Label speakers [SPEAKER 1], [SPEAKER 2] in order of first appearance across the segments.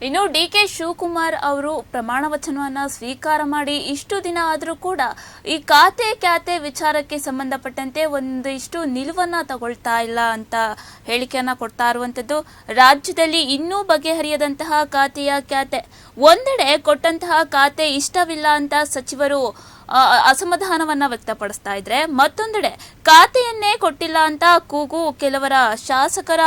[SPEAKER 1] ಇನ್ನು ಡಿ.ಕೆ. ಶಿವಕುಮಾರ್ ಅವರು ಪ್ರಮಾಣ ವಚನವನ್ನು ಸ್ವೀಕಾರ ಮಾಡಿ ಇಷ್ಟು ದಿನ ಆದರೂ ಕೂಡ ಈ ಖಾತೆ ವಿಚಾರಕ್ಕೆ ಸಂಬಂಧಪಟ್ಟಂತೆ ಒಂದಿಷ್ಟು ನಿಲುವನ್ನು ತಗೊಳ್ತಾ ಇಲ್ಲ ಅಂತ ಹೇಳಿಕೆಯನ್ನು ಕೊಡ್ತಾ ಇರುವಂಥದ್ದು. ರಾಜ್ಯದಲ್ಲಿ ಇನ್ನೂ ಬಗೆಹರಿಯದಂತಹ ಖಾತೆ ಒಂದೆಡೆ ಕೊಟ್ಟಂತಹ ಖಾತೆ ಇಷ್ಟವಿಲ್ಲ ಅಂತ ಸಚಿವರು ಅಸಮಾಧಾನವನ್ನ ವ್ಯಕ್ತಪಡಿಸ್ತಾ ಇದ್ರೆ, ಮತ್ತೊಂದೆಡೆ ಖಾತೆಯನ್ನೇ ಕೊಟ್ಟಿಲ್ಲ ಅಂತ ಕೂಗು ಕೆಲವರ ಶಾಸಕರ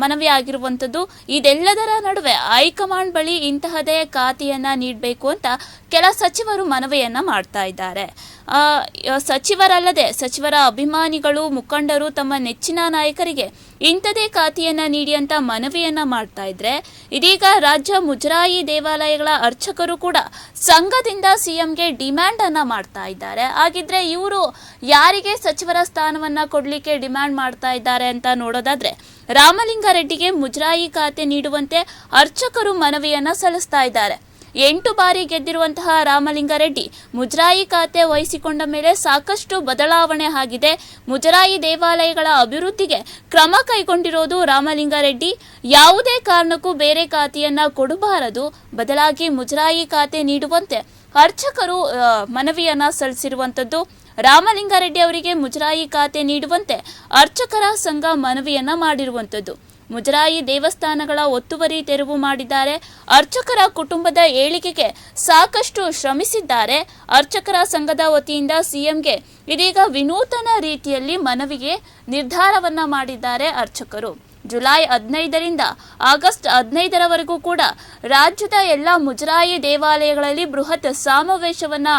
[SPEAKER 1] ಮನವಿ ಆಗಿರುವಂಥದ್ದು. ಇದೆಲ್ಲದರ ನಡುವೆ ಹೈಕಮಾಂಡ್ ಬಳಿ ಇಂತಹದೇ ಖಾತೆಯನ್ನ ನೀಡಬೇಕು ಅಂತ ಕೆಲ ಸಚಿವರು ಮನವಿಯನ್ನ ಮಾಡ್ತಾ ಇದ್ದಾರೆ. ಸಚಿವರಲ್ಲದೆ ಸಚಿವರ ಅಭಿಮಾನಿಗಳು, ಮುಖಂಡರು ತಮ್ಮ ನೆಚ್ಚಿನ ನಾಯಕರಿಗೆ ಇಂಥದೇ ಖಾತೆಯನ್ನ ನೀಡಿ ಅಂತ ಮನವಿಯನ್ನ ಮಾಡ್ತಾ ಇದ್ರೆ, ಇದೀಗ ರಾಜ್ಯ ಮುಜರಾಯಿ ದೇವಾಲಯಗಳ ಅರ್ಚಕರು ಕೂಡ ಸಂಘದಿಂದ ಸಿಎಂಗೆ ಡಿಮ್ಯಾಂಡ್ ಅನ್ನ ಮಾಡ್ತಾ ಇದ್ದಾರೆ. ಹಾಗಿದ್ರೆ ಇವರು ಯಾರಿಗೆ ಸಚಿವರ ಸ್ಥಾನವನ್ನ ಕೊಡ್ಲಿಕ್ಕೆ ಡಿಮ್ಯಾಂಡ್ ಮಾಡ್ತಾ ಇದ್ದಾರೆ ಅಂತ ನೋಡೋದಾದ್ರೆ, ರಾಮಲಿಂಗಾರೆಡ್ಡಿಗೆ ಮುಜರಾಯಿ ಖಾತೆ ನೀಡುವಂತೆ ಅರ್ಚಕರು ಮನವಿಯನ್ನ ಸಲ್ಲಿಸ್ತಾ ಇದ್ದಾರೆ. 8 ಬಾರಿ ಗೆದ್ದಿರುವಂತಹ ರಾಮಲಿಂಗಾರೆಡ್ಡಿ ಮುಜರಾಯಿ ಖಾತೆ ವಹಿಸಿಕೊಂಡ ಮೇಲೆ ಸಾಕಷ್ಟು ಬದಲಾವಣೆ ಆಗಿದೆ. ಮುಜರಾಯಿ ದೇವಾಲಯಗಳ ಅಭಿವೃದ್ಧಿಗೆ ಕ್ರಮ ಕೈಗೊಂಡಿರೋದು ರಾಮಲಿಂಗಾರೆಡ್ಡಿ. ಯಾವುದೇ ಕಾರಣಕ್ಕೂ ಬೇರೆ ಖಾತೆಯನ್ನ ಕೊಡಬಾರದು, ಬದಲಾಗಿ ಮುಜರಾಯಿ ಖಾತೆ ನೀಡುವಂತೆ ಅರ್ಚಕರು ಮನವಿಯನ್ನ ಸಲ್ಲಿಸಿರುವಂಥದ್ದು. ರಾಮಲಿಂಗಾರೆಡ್ಡಿ ಅವರಿಗೆ ಮುಜರಾಯಿ ಖಾತೆ ನೀಡುವಂತೆ ಅರ್ಚಕರ ಸಂಘ ಮನವಿಯನ್ನ ಮಾಡಿರುವಂಥದ್ದು. ಮುಜರಾಯಿ ದೇವಸ್ಥಾನಗಳ ಒತ್ತುವರಿ ತೆರವು ಮಾಡಿದ್ದಾರೆ. ಅರ್ಚಕರ ಕುಟುಂಬದ ಏಳಿಗೆಗೆ ಸಾಕಷ್ಟು ಶ್ರಮಿಸಿದ್ದಾರೆ. ಅರ್ಚಕರ ಸಂಘದ ವತಿಯಿಂದ ಸಿಎಂಗೆ ಇದೀಗ ವಿನೂತನ ರೀತಿಯಲ್ಲಿ ಮನವಿಗೆ ನಿರ್ಧಾರವನ್ನ ಮಾಡಿದ್ದಾರೆ ಅರ್ಚಕರು. ಜುಲೈ 15ರಿಂದ ಆಗಸ್ಟ್ 15ರವರೆಗೂ ಕೂಡ ರಾಜ್ಯದ ಎಲ್ಲ ಮುಜರಾಯಿ ದೇವಾಲಯಗಳಲ್ಲಿ ಬೃಹತ್ ಸಮಾವೇಶವನ್ನ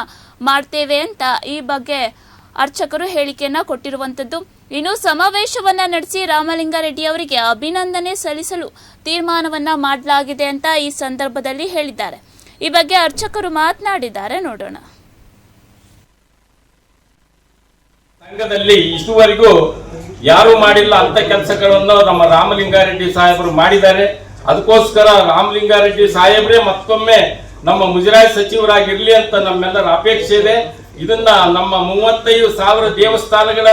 [SPEAKER 1] ಮಾಡ್ತೇವೆ ಅಂತ ಈ ಬಗ್ಗೆ ಅರ್ಚಕರು ಹೇಳಿಕೆಯನ್ನ ಕೊಟ್ಟಿರುವಂಥದ್ದು. ಇನ್ನು ಸಮಾವೇಶವನ್ನ ನಡೆಸಿ ರಾಮಲಿಂಗಾರೆಡ್ಡಿ ಅವರಿಗೆ ಅಭಿನಂದನೆ ಸಲ್ಲಿಸಲು ತೀರ್ಮಾನವನ್ನ ಮಾಡಲಾಗಿದೆ ಅಂತ ಈ ಸಂದರ್ಭದಲ್ಲಿ ಹೇಳಿದ್ದಾರೆ. ಈ ಬಗ್ಗೆ ಅರ್ಚಕರು ಮಾತನಾಡಿದ್ದಾರೆ, ನೋಡೋಣ.
[SPEAKER 2] ಸಂಘದಲ್ಲಿ ಇಷ್ಟುವರೆಗೂ ಯಾರು ಮಾಡಿಲ್ಲ ಅಂತ ಕೆಲಸಗಳನ್ನು ನಮ್ಮ ರಾಮಲಿಂಗಾರೆಡ್ಡಿ ಸಾಹೇಬರು ಮಾಡಿದ್ದಾರೆ. ಅದಕ್ಕೋಸ್ಕರ ರಾಮಲಿಂಗಾರೆಡ್ಡಿ ಸಾಹೇಬ್ರೆ ಮತ್ತೊಮ್ಮೆ ನಮ್ಮ ಮುಜರಾಯಿ ಸಚಿವರಾಗಿರ್ಲಿ ಅಂತ ನಮ್ಮೆಲ್ಲರ ಅಪೇಕ್ಷೆ ಇದೆ. ಇದನ್ನ ನಮ್ಮ 35,000 ದೇವಸ್ಥಾನಗಳ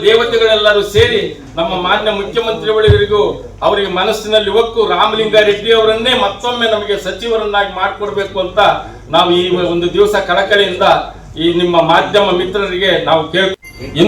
[SPEAKER 2] ದೇವತೆಗಳೆಲ್ಲರೂ ಸೇರಿ ನಮ್ಮ ಮಾನ್ಯ ಮುಖ್ಯಮಂತ್ರಿಗಳಿಗೂ ಅವರಿಗೆ ಮನಸ್ಸಿನಲ್ಲಿ ಒಕ್ಕು ರಾಮಲಿಂಗಾರೆಡ್ಡಿ ಅವರನ್ನೇ ಮತ್ತೊಮ್ಮೆ ನಮಗೆ ಸಚಿವರನ್ನಾಗಿ ಮಾಡಿಕೊಡ್ಬೇಕು ಅಂತ ನಾವು ಈ ಒಂದು ದಿವಸ ಕಳಕಳಿಯಿಂದ ಈ ನಿಮ್ಮ ಮಾಧ್ಯಮ ಮಿತ್ರರಿಗೆ ನಾವು ಕೇಳ್ತೀವಿ.